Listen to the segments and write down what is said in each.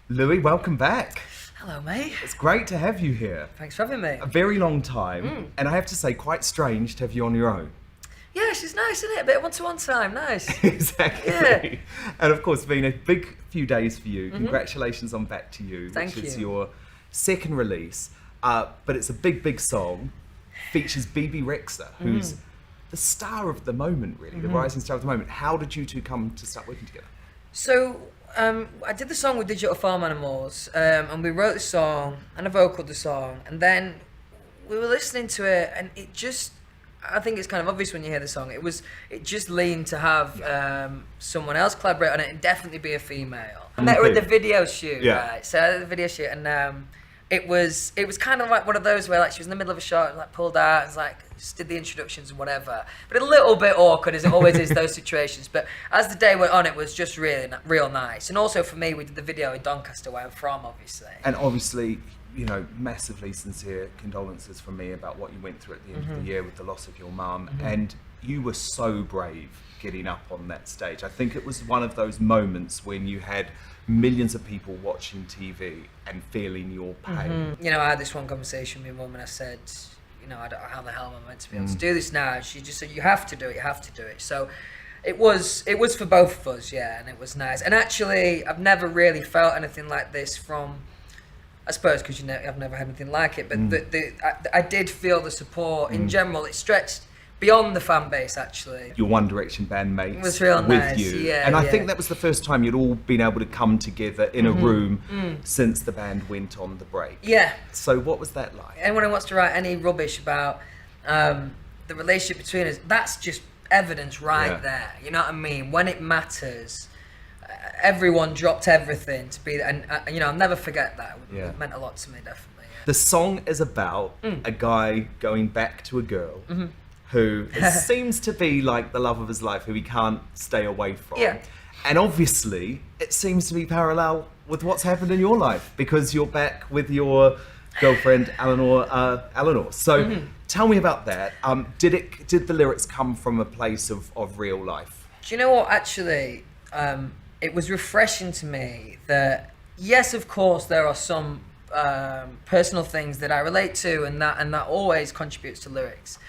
Louis, welcome back. Hello, mate. It's great to have you here. Thanks for having me. A very long time, and I have to say, quite strange to have you on your own. Yeah, she's nice, isn't it? A bit of one-to-one time, nice. Exactly. Yeah. And of course, it's been a big few days for you. Congratulations on Back to You, Thank which is you. your second release. But it's a big song. Features BB Rexha, who's the star of the moment, really, the rising star of the moment. How did you two come to start working together? So, I did the song with Digital Farm Animals, and we wrote the song, and I vocaled the song, and then we were listening to it, and it just, I think it's kind of obvious when you hear the song, it just leaned to have someone else collaborate on it, and definitely be a female. I met her at the video shoot, right? So at the video shoot, and it was kind of like one of those where like she was in the middle of a shot and like pulled out and was like just did the introductions and whatever, but a little bit awkward as it always is those situations. But as the day went on, it was just really real nice. And also for me, we did the video in Doncaster, where I'm from, obviously. And obviously, you know, massively sincere condolences from me about what you went through at the end of the year with the loss of your mum. And you were so brave getting up on that stage. I think it was one of those moments when you had millions of people watching TV and feeling your pain. You know, I had this one conversation with my mum and I said, you know, I don't know how the hell am I meant to be able to do this now? And she just said, you have to do it, you have to do it. So it was for both of us, yeah, and it was nice. And actually, I've never really felt anything like this from, I suppose, because you know, I've never had anything like it, but I did feel the support in general. It stretched beyond the fan base, actually. Your One Direction bandmates was real with nice, you. yeah, and I yeah. think that was the first time you'd all been able to come together in a room since the band went on the break. Yeah. So what was that like? Anyone who wants to write any rubbish about the relationship between us, that's just evidence right there. You know what I mean? When it matters, everyone dropped everything to be there. And, you know, I'll never forget that. It meant a lot to me, definitely. Yeah. The song is about a guy going back to a girl who seems to be like the love of his life, who he can't stay away from. Yeah. And obviously, it seems to be parallel with what's happened in your life, because you're back with your girlfriend, Eleanor. So tell me about that. Did the lyrics come from a place of real life? Do you know what, actually, it was refreshing to me that, yes, of course, there are some personal things that I relate to, and that always contributes to lyrics.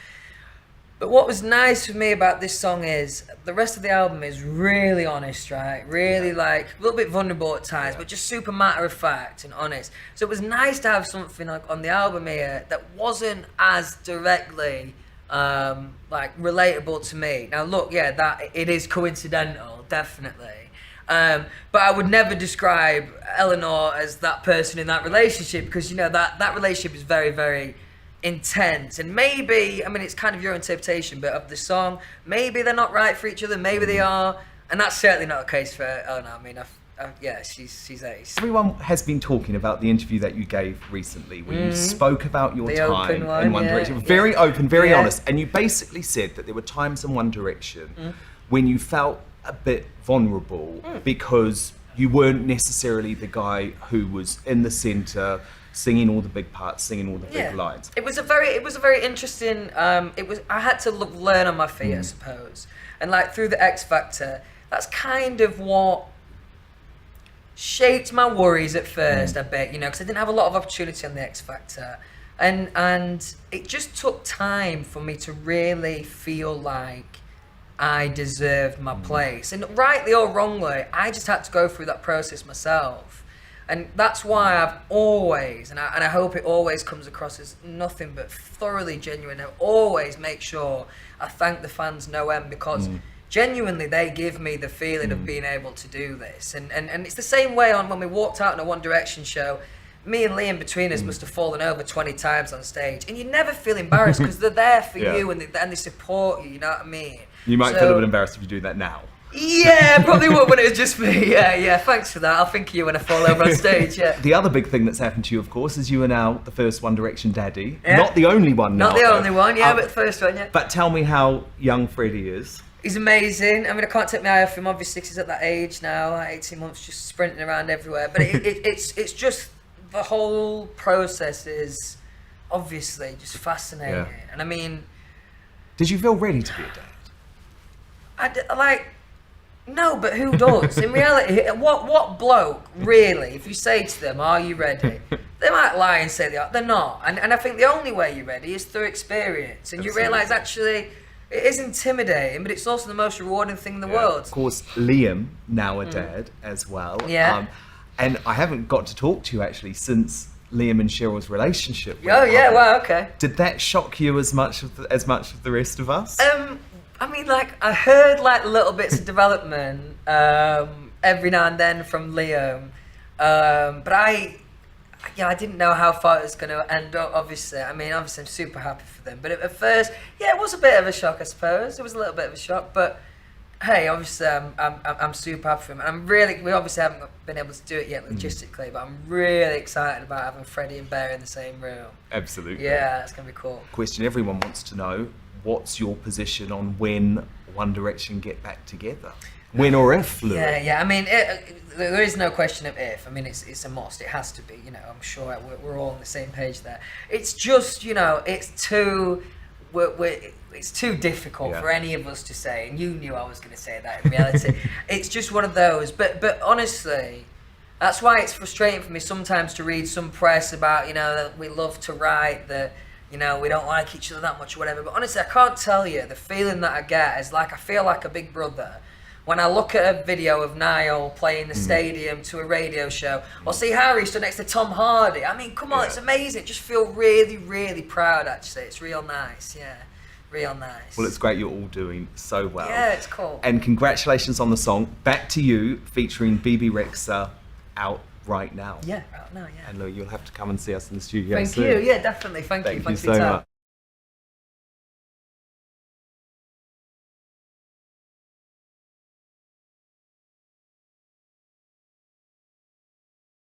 But what was nice for me about this song is the rest of the album is really honest, right? Really like a little bit vulnerable at times, but just super matter of fact and honest. So it was nice to have something like on the album here that wasn't as directly like relatable to me. Now look, yeah, that it is coincidental, definitely. But I would never describe Eleanor as that person in that relationship, because you know that relationship is very, very intense. And maybe, I mean, it's kind of your interpretation, but of the song, maybe they're not right for each other, maybe they are, and that's certainly not the case for Eleanor. I mean, yeah, she's ace. Everyone has been talking about the interview that you gave recently, where you spoke about your time in One Direction. Very open, very honest, and you basically said that there were times in One Direction when you felt a bit vulnerable because you weren't necessarily the guy who was in the centre, singing all the big parts, singing all the big lines. It was a very interesting. I had to learn on my feet, I suppose, and like through the X Factor, that's kind of what shaped my worries at first a bit, you know, because I didn't have a lot of opportunity on the X Factor, and it just took time for me to really feel like I deserved my place, and rightly or wrongly, I just had to go through that process myself. And that's why I've always, and I hope it always comes across as nothing but thoroughly genuine, I always make sure I thank the fans no end, because genuinely they give me the feeling of being able to do this. And it's the same way on when we walked out in a One Direction show. Me and Liam between us must have fallen over 20 times on stage, and you never feel embarrassed because they're there for you and they support you, you know what I mean? You might feel a bit embarrassed if you do that now. Yeah, probably would when it was just me. Yeah, thanks for that. I'll think of you when I fall over on stage, yeah. The other big thing that's happened to you, of course, is you are now the first One Direction daddy. Yeah. Not the only one now. Not the only one, yeah, but the first one, yeah. But tell me how young Freddie is. He's amazing. I mean, I can't take my eye off him, obviously, 'cause he's at that age now, like 18 months, just sprinting around everywhere. But it's just, the whole process is obviously just fascinating. Yeah. And I mean... Did you feel ready to be a dad? No, but who does? In reality, what bloke, really, if you say to them, are you ready? They might lie and say they're not. And I think the only way you're ready is through experience. And Absolutely. you realise, actually, it is intimidating, but it's also the most rewarding thing in the world. Of course, Liam, now a dad as well. Yeah. And I haven't got to talk to you, actually, since Liam and Cheryl's relationship. Oh, yeah, well, okay. Did that shock you as much of the rest of us? I mean, like, I heard, like, little bits of development every now and then from Liam. But I didn't know how far it was going to end up, obviously. I mean, obviously, I'm super happy for them. But at first, yeah, it was a bit of a shock, I suppose. It was a little bit of a shock. But, hey, obviously, I'm super happy for them. And we obviously haven't been able to do it yet logistically, but I'm really excited about having Freddie and Bear in the same room. Absolutely. Yeah, it's going to be cool. Question everyone wants to know. What's your position on when One Direction get back together? When or if, Lou? Yeah. I mean, there is no question of if. I mean, it's a must. It has to be. You know, I'm sure we're all on the same page there. It's just, you know, it's too difficult for any of us to say. And you knew I was going to say that in reality. It's just one of those. But honestly, that's why it's frustrating for me sometimes to read some press about, you know, that we love to write that, you know, we don't like each other that much or whatever. But honestly, I can't tell you, the feeling that I get is like I feel like a big brother when I look at a video of Niall playing the stadium to a radio show, or see Harry stood next to Tom Hardy. I mean, come on, it's amazing. Just feel really, really proud, actually. It's real nice, real nice. Well, it's great you're all doing so well. Yeah, it's cool. And congratulations on the song Back to You, featuring BB Rexa, out right now. Yeah, right now, yeah. And Lou, you'll have to come and see us in the studio Thank soon. you, yeah, definitely. Thank you Thank for you your so time. much.